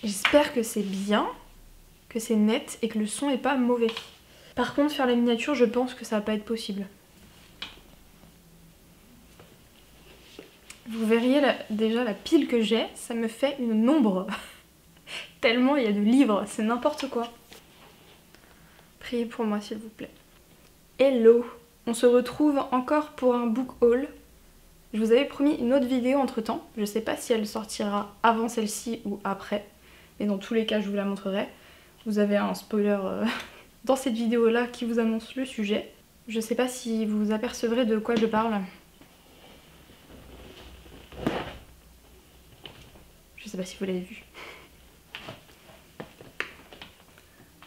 J'espère que c'est bien, que c'est net et que le son est pas mauvais. Par contre, faire la miniature, je pense que ça va pas être possible. Vous verriez déjà la pile que j'ai, ça me fait une ombre. Tellement il y a de livres, c'est n'importe quoi. Priez pour moi s'il vous plaît. Hello, on se retrouve encore pour un book haul. Je vous avais promis une autre vidéo entre temps, je sais pas si elle sortira avant celle-ci ou après, mais dans tous les cas je vous la montrerai. Vous avez un spoiler dans cette vidéo là qui vous annonce le sujet. Je sais pas si vous apercevrez de quoi je parle. Je sais pas si vous l'avez vu.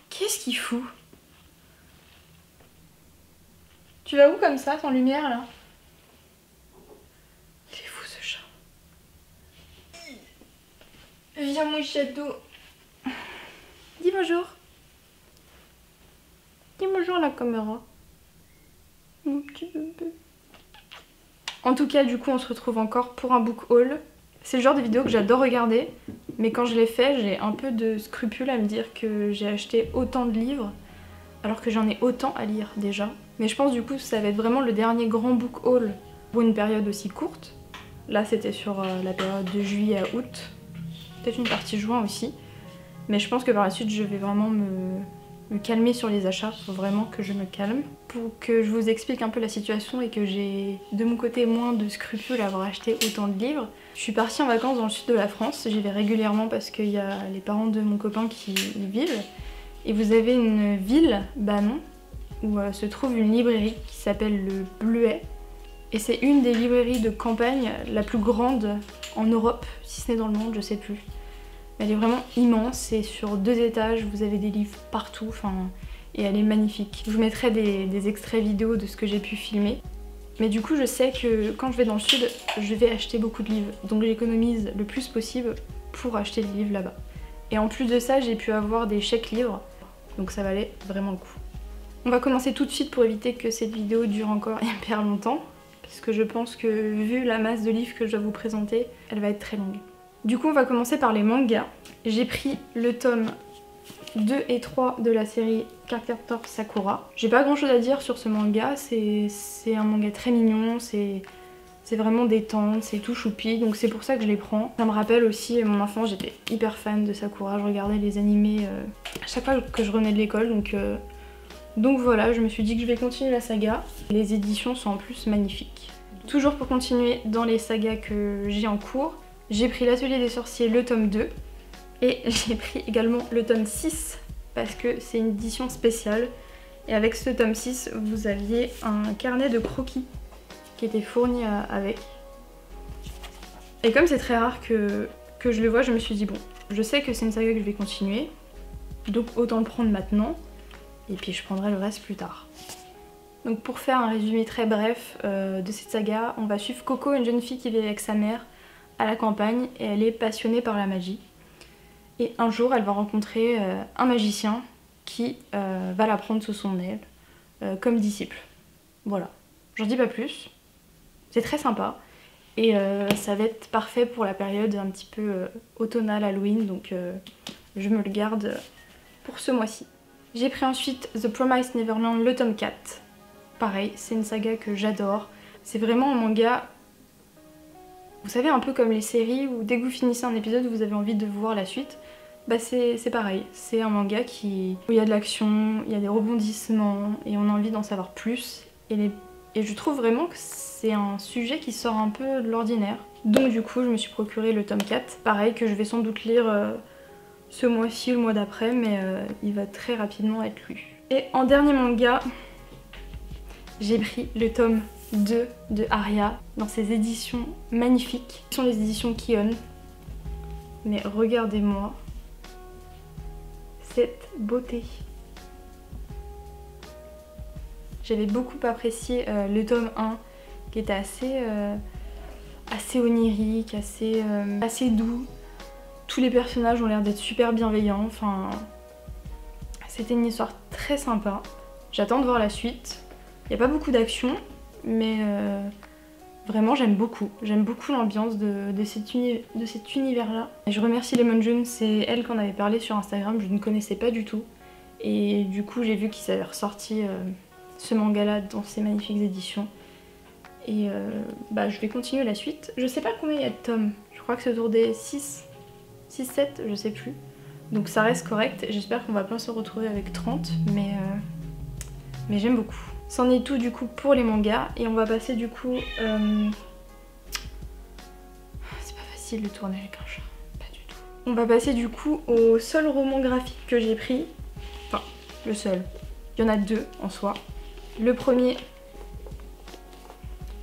Qu'est-ce qu'il fout? Tu vas où comme ça, sans lumière là? Il est fou ce chat. Viens mon chatou. Dis bonjour. Dis bonjour à la caméra. Mon petit bébé. En tout cas, du coup, on se retrouve encore pour un book haul. C'est le genre de vidéo que j'adore regarder, mais quand je l'ai fait, j'ai un peu de scrupule à me dire que j'ai acheté autant de livres, alors que j'en ai autant à lire déjà. Mais je pense du coup que ça va être vraiment le dernier grand book haul pour une période aussi courte. Là, c'était sur la période de juillet à août, peut-être une partie juin aussi. Mais je pense que par la suite, je vais vraiment me calmer sur les achats, faut vraiment que je me calme. Pour que je vous explique un peu la situation et que j'ai de mon côté moins de scrupules à avoir acheté autant de livres. Je suis partie en vacances dans le sud de la France, j'y vais régulièrement parce qu'il y a les parents de mon copain qui y vivent. Et vous avez une ville, Banon, où se trouve une librairie qui s'appelle le Bleuet. Et c'est une des librairies de campagne la plus grande en Europe, si ce n'est dans le monde, je sais plus. Elle est vraiment immense, c'est sur 2 étages, vous avez des livres partout, et elle est magnifique. Je vous mettrai des extraits vidéo de ce que j'ai pu filmer. Mais du coup je sais que quand je vais dans le sud, je vais acheter beaucoup de livres. Donc j'économise le plus possible pour acheter des livres là-bas. Et en plus de ça, j'ai pu avoir des chèques livres, donc ça valait vraiment le coup. On va commencer tout de suite pour éviter que cette vidéo dure encore hyper longtemps. Parce que je pense que vu la masse de livres que je dois vous présenter, elle va être très longue. Du coup on va commencer par les mangas. J'ai pris le tome 2 et 3 de la série Cardcaptor Sakura. J'ai pas grand chose à dire sur ce manga, c'est un manga très mignon, c'est vraiment détente, c'est tout choupi, donc c'est pour ça que je les prends. Ça me rappelle aussi mon enfance, j'étais hyper fan de Sakura, je regardais les animés à chaque fois que je revenais de l'école, donc voilà, je me suis dit que je vais continuer la saga. Les éditions sont en plus magnifiques. Toujours pour continuer dans les sagas que j'ai en cours, j'ai pris l'Atelier des sorciers, le tome 2, et j'ai pris également le tome 6 parce que c'est une édition spéciale. Et avec ce tome 6, vous aviez un carnet de croquis qui était fourni avec. Et comme c'est très rare que je le vois, je me suis dit bon, je sais que c'est une saga que je vais continuer, donc autant le prendre maintenant, et puis je prendrai le reste plus tard. Donc pour faire un résumé très bref de cette saga, on va suivre Coco, une jeune fille qui vit avec sa mère à la campagne et elle est passionnée par la magie. Et un jour elle va rencontrer un magicien qui va la prendre sous son aile comme disciple. Voilà, j'en dis pas plus, c'est très sympa et ça va être parfait pour la période un petit peu automnale, Halloween, donc je me le garde pour ce mois-ci. J'ai pris ensuite The Promised Neverland, le tome 4. Pareil, c'est une saga que j'adore. C'est vraiment un manga, vous savez, un peu comme les séries où dès que vous finissez un épisode, vous avez envie de voir la suite. Bah c'est pareil, c'est un manga où il y a de l'action, il y a des rebondissements et on a envie d'en savoir plus. Et je trouve vraiment que c'est un sujet qui sort un peu de l'ordinaire. Donc du coup, je me suis procuré le tome 4. Pareil, que je vais sans doute lire ce mois-ci ou le mois d'après, mais il va très rapidement être lu. Et en dernier manga, j'ai pris le tome 2 de Aria dans ses éditions magnifiques. Ce sont les éditions Kion. Mais regardez-moi cette beauté. J'avais beaucoup apprécié le tome 1 qui était assez onirique, assez doux. Tous les personnages ont l'air d'être super bienveillants. Enfin, c'était une histoire très sympa. J'attends de voir la suite. Il n'y a pas beaucoup d'action, mais Vraiment j'aime beaucoup l'ambiance de cet univers là. Et je remercie Lemon June, c'est elle qui en avait parlé sur Instagram, je ne connaissais pas du tout. Et du coup j'ai vu qu'ils avaient ressorti ce manga là dans ces magnifiques éditions. Et je vais continuer la suite. Je sais pas combien il y a de tomes, je crois que c'est autour des 6, 7, je sais plus. Donc ça reste correct, j'espère qu'on va pas se retrouver avec 30, mais j'aime beaucoup. C'en est tout du coup pour les mangas, et on va passer du coup... C'est pas facile de tourner avec un chat, pas du tout. On va passer du coup au seul roman graphique que j'ai pris, enfin le seul, il y en a deux en soi. Le premier,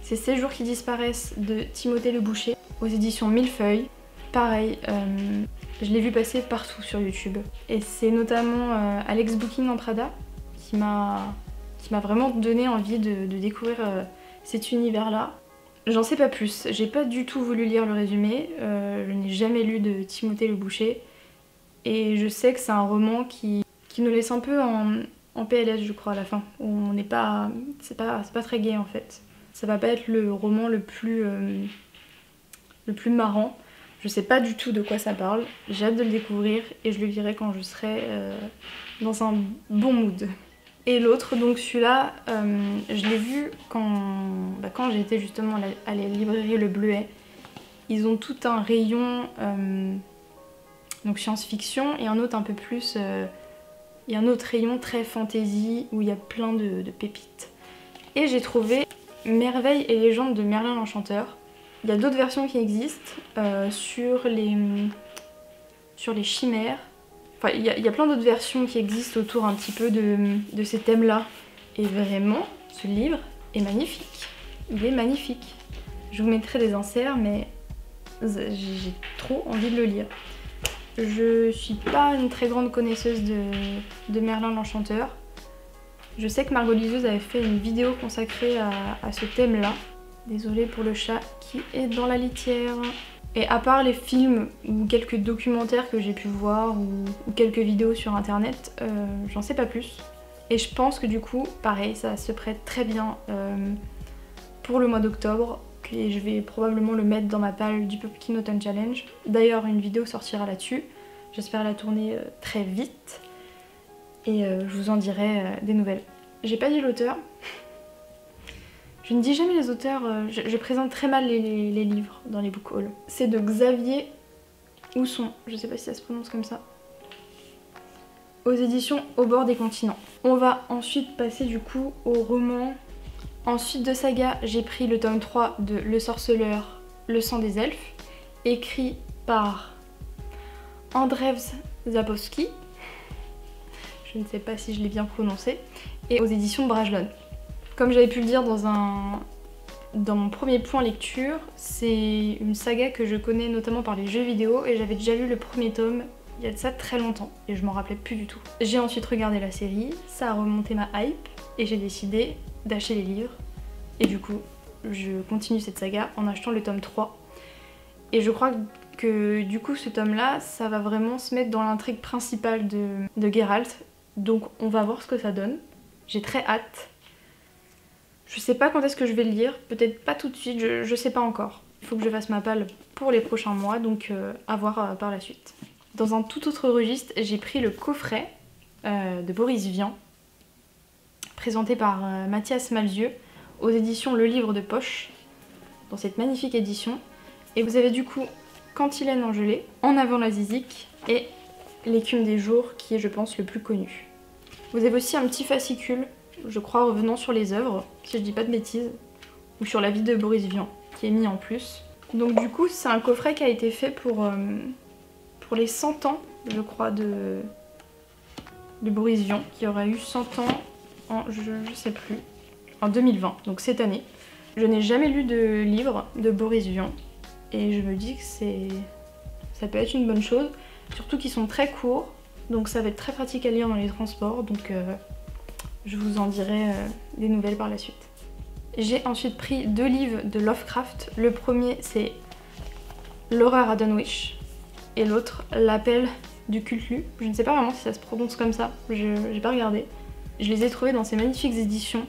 c'est Ces jours qui disparaissent de Timothée Le Boucher, aux éditions Millefeuille. Pareil, je l'ai vu passer partout sur YouTube. Et c'est notamment Alex Booking en Prada qui m'a vraiment donné envie de découvrir cet univers-là. J'en sais pas plus, j'ai pas du tout voulu lire le résumé, je n'ai jamais lu de Timothée Le Boucher. Et je sais que c'est un roman qui nous laisse un peu en PLS, je crois, à la fin. On n'est pas... c'est pas très gai en fait. Ça va pas être le roman le plus marrant. Je sais pas du tout de quoi ça parle, j'ai hâte de le découvrir et je le lirai quand je serai dans un bon mood. Et l'autre, donc celui-là, je l'ai vu quand j'ai été justement à la librairie Le Bleuet. Ils ont tout un rayon donc science-fiction et un autre un peu plus... il y a un autre rayon très fantasy où il y a plein de pépites. Et j'ai trouvé Merveilles et légendes de Merlin l'Enchanteur. Il y a d'autres versions qui existent sur les chimères. Enfin, il y a plein d'autres versions qui existent autour un petit peu de ces thèmes-là. Et vraiment, ce livre est magnifique. Il est magnifique. Je vous mettrai des inserts, mais j'ai trop envie de le lire. Je suis pas une très grande connaisseuse de Merlin l'Enchanteur. Je sais que Margot Liseuse avait fait une vidéo consacrée à ce thème-là. Désolée pour le chat qui est dans la litière. Et à part les films ou quelques documentaires que j'ai pu voir ou quelques vidéos sur internet, j'en sais pas plus. Et je pense que du coup, pareil, ça se prête très bien pour le mois d'octobre. Et je vais probablement le mettre dans ma palle du Pumpkin Autumn Challenge. D'ailleurs, une vidéo sortira là-dessus. J'espère la tourner très vite. Et je vous en dirai des nouvelles. J'ai pas dit l'auteur. Je ne dis jamais les auteurs, je présente très mal les livres dans les book hauls. C'est de Xavier Housson, je sais pas si ça se prononce comme ça. Aux éditions Au bord des continents. On va ensuite passer du coup au roman. Ensuite de saga, j'ai pris le tome 3 de Le Sorceleur, le sang des elfes, écrit par Andrzej Sapkowski. Je ne sais pas si je l'ai bien prononcé. Et aux éditions Brajlon. Comme j'avais pu le dire dans mon premier point lecture, c'est une saga que je connais notamment par les jeux vidéo et j'avais déjà lu le premier tome il y a de ça très longtemps et je m'en rappelais plus du tout. J'ai ensuite regardé la série, ça a remonté ma hype et j'ai décidé d'acheter les livres. Et du coup, je continue cette saga en achetant le tome 3. Et je crois que du coup ce tome-là, ça va vraiment se mettre dans l'intrigue principale de Geralt. Donc on va voir ce que ça donne. J'ai très hâte. Je sais pas quand est-ce que je vais le lire, peut-être pas tout de suite, je sais pas encore. Il faut que je fasse ma palle pour les prochains mois, donc à voir par la suite. Dans un tout autre registre, j'ai pris le coffret de Boris Vian, présenté par Mathias Malzieu, aux éditions Le Livre de Poche, dans cette magnifique édition. Et vous avez du coup Cantilène en gelée, En avant la zizik et L'écume des jours, qui est je pense le plus connu. Vous avez aussi un petit fascicule, je crois revenant sur les œuvres, si je dis pas de bêtises, ou sur la vie de Boris Vian, qui est mis en plus. Donc du coup c'est un coffret qui a été fait pour les 100 ans, je crois, de Boris Vian, qui aura eu 100 ans en, je sais plus, en 2020, donc cette année. Je n'ai jamais lu de livre de Boris Vian, et je me dis que ça peut être une bonne chose, surtout qu'ils sont très courts, donc ça va être très pratique à lire dans les transports, donc je vous en dirai des nouvelles par la suite. J'ai ensuite pris 2 livres de Lovecraft. Le premier c'est L'horreur à Dunwich et l'autre L'appel du Cthulhu. Je ne sais pas vraiment si ça se prononce comme ça, j'ai pas regardé. Je les ai trouvés dans ces magnifiques éditions,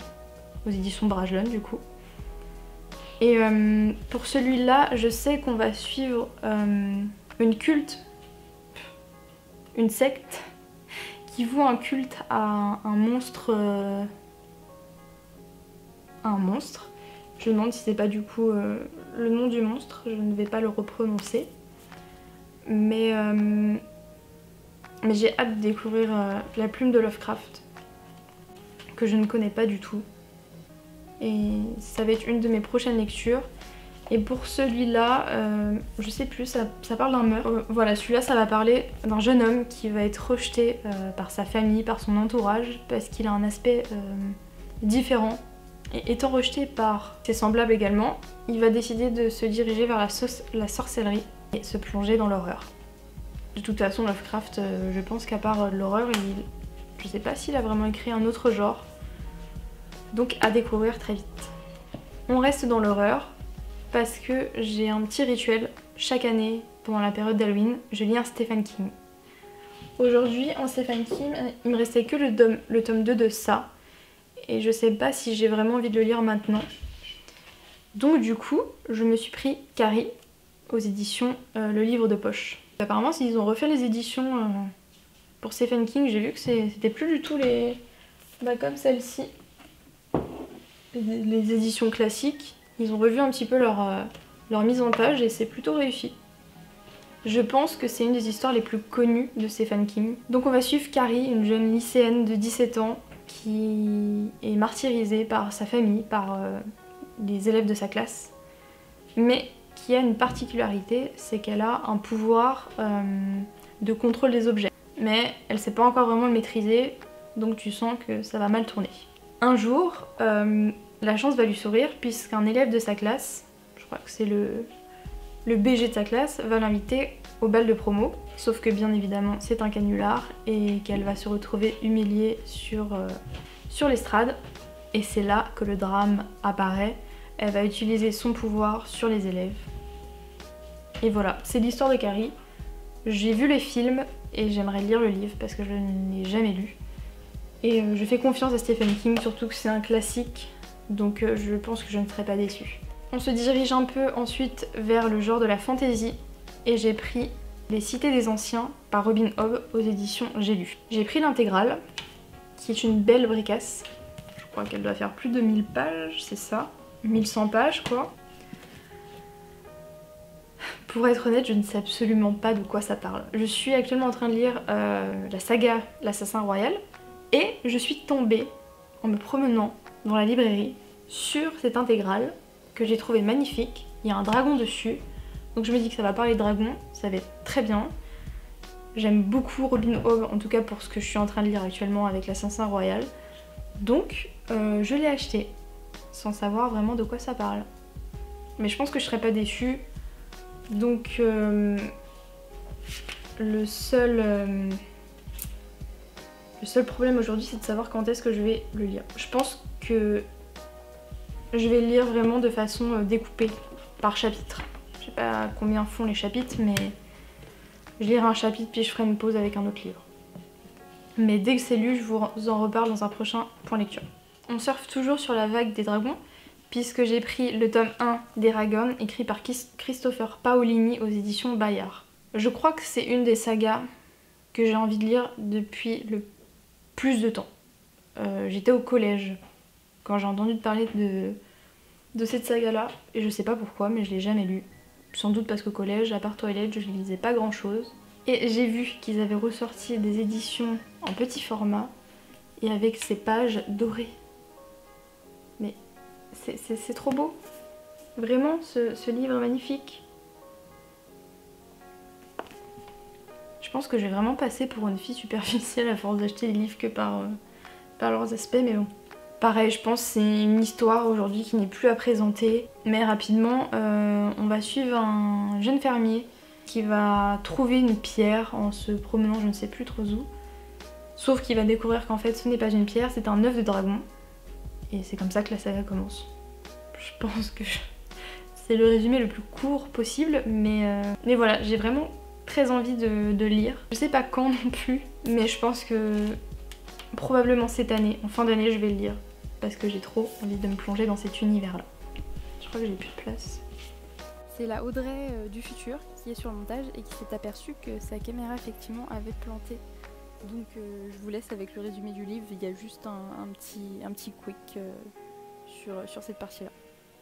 aux éditions Brajlon du coup. Et pour celui-là, je sais qu'on va suivre une secte qui voue un culte à un monstre. Un monstre. Je me demande si c'est pas du coup le nom du monstre, je ne vais pas le reprononcer. Mais j'ai hâte de découvrir La Plume de Lovecraft, que je ne connais pas du tout. Et ça va être une de mes prochaines lectures. Et pour celui-là, je sais plus, ça parle d'un meurtre. Voilà, celui-là, ça va parler d'un jeune homme qui va être rejeté par sa famille, par son entourage, parce qu'il a un aspect différent. Et étant rejeté par ses semblables également, il va décider de se diriger vers la sorcellerie et se plonger dans l'horreur. De toute façon, Lovecraft, je pense qu'à part l'horreur, je sais pas s'il a vraiment écrit un autre genre. Donc à découvrir très vite. On reste dans l'horreur parce que j'ai un petit rituel chaque année pendant la période d'Halloween, je lis un Stephen King. Aujourd'hui, en Stephen King, il me restait que le tome 2 de ça. Et je sais pas si j'ai vraiment envie de le lire maintenant. Donc du coup, je me suis pris Carrie aux éditions Le Livre de Poche. Apparemment, s'ils ont refait les éditions pour Stephen King, j'ai vu que c'était plus du tout les... comme celle-ci. Les éditions classiques. Ils ont revu un petit peu leur mise en page et c'est plutôt réussi. Je pense que c'est une des histoires les plus connues de Stephen King. Donc on va suivre Carrie, une jeune lycéenne de 17 ans, qui est martyrisée par sa famille, par les élèves de sa classe, mais qui a une particularité, c'est qu'elle a un pouvoir de contrôle des objets. Mais elle sait pas encore vraiment le maîtriser, donc tu sens que ça va mal tourner. Un jour, la chance va lui sourire puisqu'un élève de sa classe, je crois que c'est le BG de sa classe, va l'inviter au bal de promo. Sauf que bien évidemment c'est un canular et qu'elle va se retrouver humiliée sur l'estrade. Et c'est là que le drame apparaît. Elle va utiliser son pouvoir sur les élèves. Et voilà, c'est l'histoire de Carrie. J'ai vu les films et j'aimerais lire le livre parce que je ne l'ai jamais lu. Et je fais confiance à Stephen King, surtout que c'est un classique. Donc je pense que je ne serai pas déçue. On se dirige un peu ensuite vers le genre de la fantasy. Et j'ai pris Les Cités des Anciens par Robin Hobb aux éditions J'ai lu. J'ai pris l'intégrale, qui est une belle bricasse. Je crois qu'elle doit faire plus de 1000 pages, c'est ça. 1100 pages quoi. Pour être honnête, je ne sais absolument pas de quoi ça parle. Je suis actuellement en train de lire la saga L'Assassin Royal et je suis tombée en me promenant dans la librairie sur cette intégrale que j'ai trouvée magnifique. Il y a un dragon dessus. Donc je me dis que ça va parler de dragon, ça va être très bien. J'aime beaucoup Robin Hobb, en tout cas pour ce que je suis en train de lire actuellement avec l'Assassin Royal. Donc je l'ai acheté, sans savoir vraiment de quoi ça parle. Mais je pense que je serais pas déçue. Donc le seul problème aujourd'hui c'est de savoir quand est-ce que je vais le lire. Je pense que je vais le lire vraiment de façon découpée, par chapitre. Je sais pas combien font les chapitres, mais je lirai un chapitre puis je ferai une pause avec un autre livre. Mais dès que c'est lu, je vous en reparle dans un prochain point lecture. On surfe toujours sur la vague des dragons, puisque j'ai pris le tome 1 d'Eragon, écrit par Christopher Paolini aux éditions Bayard. Je crois que c'est une des sagas que j'ai envie de lire depuis le plus de temps. J'étais au collège quand j'ai entendu parler de cette saga-là, et je sais pas pourquoi, mais je l'ai jamais lue. Sans doute parce qu'au collège, à part Twilight, je lisais pas grand-chose. Et j'ai vu qu'ils avaient ressorti des éditions en petit format, et avec ces pages dorées. Mais c'est trop beau. Vraiment, ce livre est magnifique. Je pense que je vais vraiment passer pour une fille superficielle à force d'acheter les livres que par leurs aspects, mais bon. Pareil, je pense que c'est une histoire aujourd'hui qui n'est plus à présenter. Mais rapidement, on va suivre un jeune fermier qui va trouver une pierre en se promenant je ne sais plus trop où. Sauf qu'il va découvrir qu'en fait ce n'est pas une pierre, c'est un œuf de dragon. Et c'est comme ça que la saga commence. Je pense que c'est le résumé le plus court possible, mais voilà, j'ai vraiment très envie de lire. Je sais pas quand non plus, mais je pense que probablement cette année, en fin d'année, je vais le lire. Parce que j'ai trop envie de me plonger dans cet univers-là. crois que j'ai plus de place. C'est la Audrey du futur qui est sur le montage et qui s'est aperçue que sa caméra effectivement avait planté. Donc je vous laisse avec le résumé du livre, il y a juste un petit quick sur cette partie-là.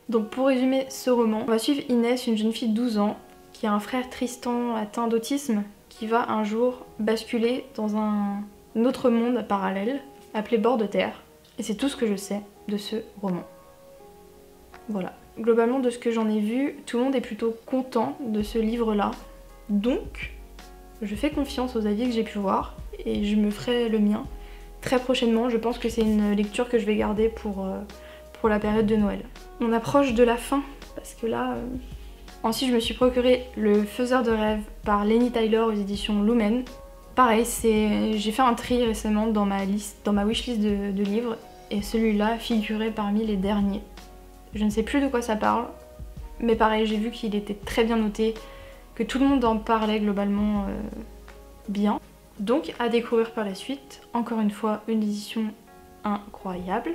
Donc pour résumer ce roman, on va suivre Inès, une jeune fille de 12 ans, qui a un frère Tristan atteint d'autisme, qui va un jour basculer dans un autre monde parallèle, appelé Bord de Terre. Et c'est tout ce que je sais de ce roman. Voilà. Globalement, de ce que j'en ai vu, tout le monde est plutôt content de ce livre-là. Donc, je fais confiance aux avis que j'ai pu voir et je me ferai le mien très prochainement. Je pense que c'est une lecture que je vais garder pour la période de Noël. On approche de la fin parce que là... Ensuite, je me suis procuré Le Faiseur de rêves par Laini Taylor aux éditions Lumen. Pareil, j'ai fait un tri récemment dans ma wishlist de livres et celui-là figurait parmi les derniers. Je ne sais plus de quoi ça parle, mais pareil, j'ai vu qu'il était très bien noté, que tout le monde en parlait globalement bien. Donc à découvrir par la suite, encore une fois une édition incroyable.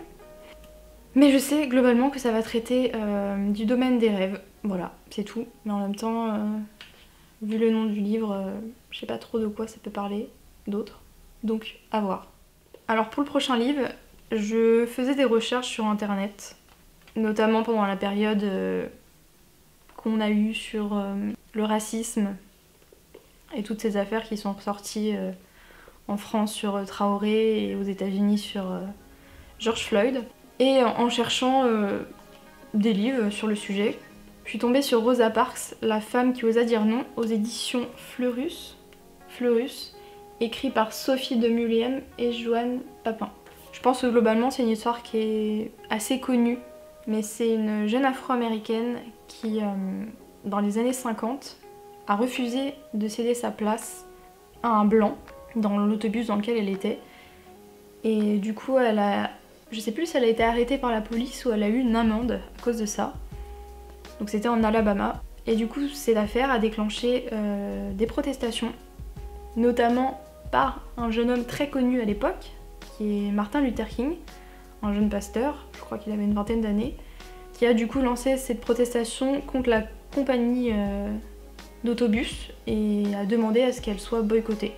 Mais je sais globalement que ça va traiter du domaine des rêves, voilà, c'est tout. Mais en même temps, vu le nom du livre, je sais pas trop de quoi ça peut parler d'autre, donc à voir. Alors pour le prochain livre, je faisais des recherches sur internet, notamment pendant la période qu'on a eue sur le racisme et toutes ces affaires qui sont ressorties en France sur Traoré et aux États-Unis sur George Floyd. Et en cherchant des livres sur le sujet, je suis tombée sur Rosa Parks, La femme qui osa dire non, aux éditions Fleurus, écrit par Sophie de Mulliam et Joanne Papin. Je pense que globalement c'est une histoire qui est assez connue, mais c'est une jeune afro-américaine qui, dans les années 50, a refusé de céder sa place à un blanc dans l'autobus dans lequel elle était. Et du coup, je sais plus si elle a été arrêtée par la police ou elle a eu une amende à cause de ça. Donc c'était en Alabama. Et du coup, cette affaire a déclenché des protestations, notamment par un jeune homme très connu à l'époque, qui est Martin Luther King, un jeune pasteur, je crois qu'il avait une vingtaine d'années, qui a du coup lancé cette protestation contre la compagnie d'autobus et a demandé à ce qu'elle soit boycottée.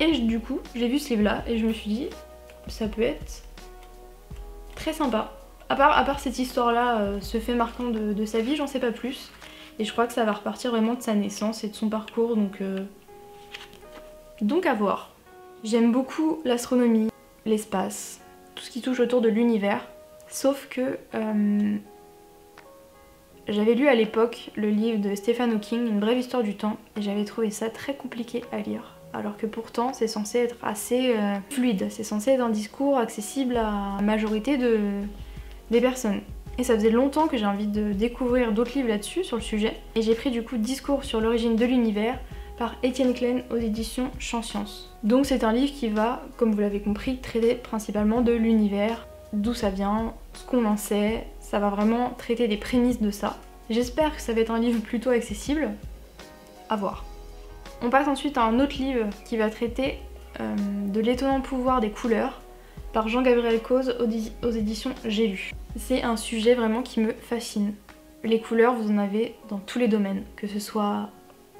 Et du coup, j'ai vu ce livre-là et je me suis dit, ça peut être très sympa. À part cette histoire-là, ce fait marquant de sa vie, j'en sais pas plus. Et je crois que ça va repartir vraiment de sa naissance et de son parcours, donc à voir. J'aime beaucoup l'astronomie, l'espace, tout ce qui touche autour de l'univers, sauf que j'avais lu à l'époque le livre de Stephen Hawking, Une brève histoire du temps, et j'avais trouvé ça très compliqué à lire. Alors que pourtant c'est censé être assez fluide, c'est censé être un discours accessible à la majorité des personnes. Et ça faisait longtemps que j'ai envie de découvrir d'autres livres là-dessus, sur le sujet, et j'ai pris du coup Discours sur l'origine de l'univers par Étienne Klein aux éditions Champ Science. Donc c'est un livre qui va, comme vous l'avez compris, traiter principalement de l'univers, d'où ça vient, ce qu'on en sait, ça va vraiment traiter des prémices de ça. J'espère que ça va être un livre plutôt accessible, à voir. On passe ensuite à un autre livre qui va traiter de l'étonnant pouvoir des couleurs par Jean-Gabriel Cauze aux éditions J'ai lu. C'est un sujet vraiment qui me fascine. Les couleurs, vous en avez dans tous les domaines, que ce soit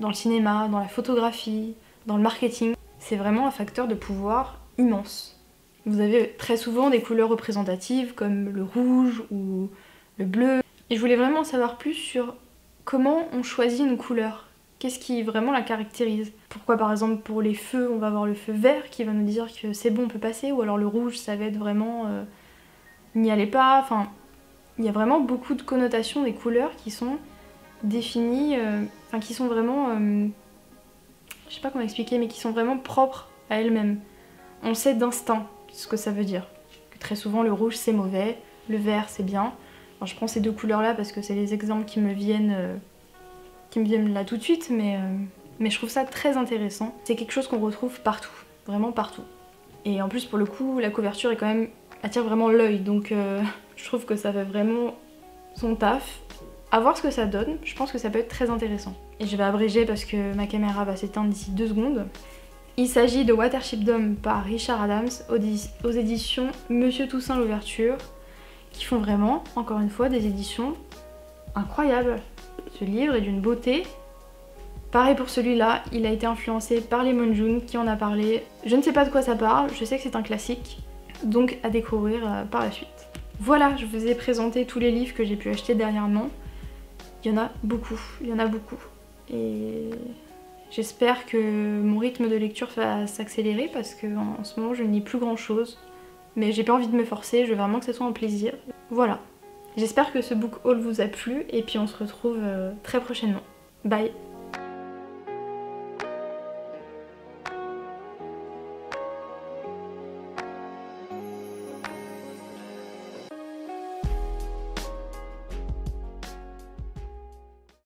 dans le cinéma, dans la photographie, dans le marketing. C'est vraiment un facteur de pouvoir immense. Vous avez très souvent des couleurs représentatives comme le rouge ou le bleu. Et je voulais vraiment en savoir plus sur comment on choisit une couleur. Qu'est-ce qui vraiment la caractérise? Pourquoi par exemple pour les feux on va avoir le feu vert qui va nous dire que c'est bon on peut passer, ou alors le rouge ça va être vraiment n'y allez pas. Enfin, il y a vraiment beaucoup de connotations des couleurs qui sont définies, qui sont vraiment, je sais pas comment expliquer, mais qui sont vraiment propres à elles-mêmes. On sait d'instinct ce que ça veut dire. Que très souvent le rouge c'est mauvais, le vert c'est bien. Alors, je prends ces deux couleurs là parce que c'est les exemples qui me viennent là tout de suite, mais je trouve ça très intéressant. C'est quelque chose qu'on retrouve partout, vraiment partout. Et en plus pour le coup la couverture est quand même attire vraiment l'œil, donc je trouve que ça fait vraiment son taf. À voir ce que ça donne, je pense que ça peut être très intéressant. Et je vais abréger parce que ma caméra va s'éteindre d'ici 2 secondes. Il s'agit de Watership Down par Richard Adams aux éditions Monsieur Toussaint l'Ouverture, qui font vraiment, encore une fois, des éditions incroyable. Ce livre est d'une beauté. Pareil pour celui-là, il a été influencé par Lemon June qui en a parlé. Je ne sais pas de quoi ça parle, je sais que c'est un classique, donc à découvrir par la suite. Voilà, je vous ai présenté tous les livres que j'ai pu acheter dernièrement. Il y en a beaucoup, Et j'espère que mon rythme de lecture va s'accélérer parce qu'en ce moment je ne lis plus grand chose. Mais j'ai pas envie de me forcer, je veux vraiment que ce soit un plaisir. Voilà. J'espère que ce book haul vous a plu et puis on se retrouve très prochainement. Bye!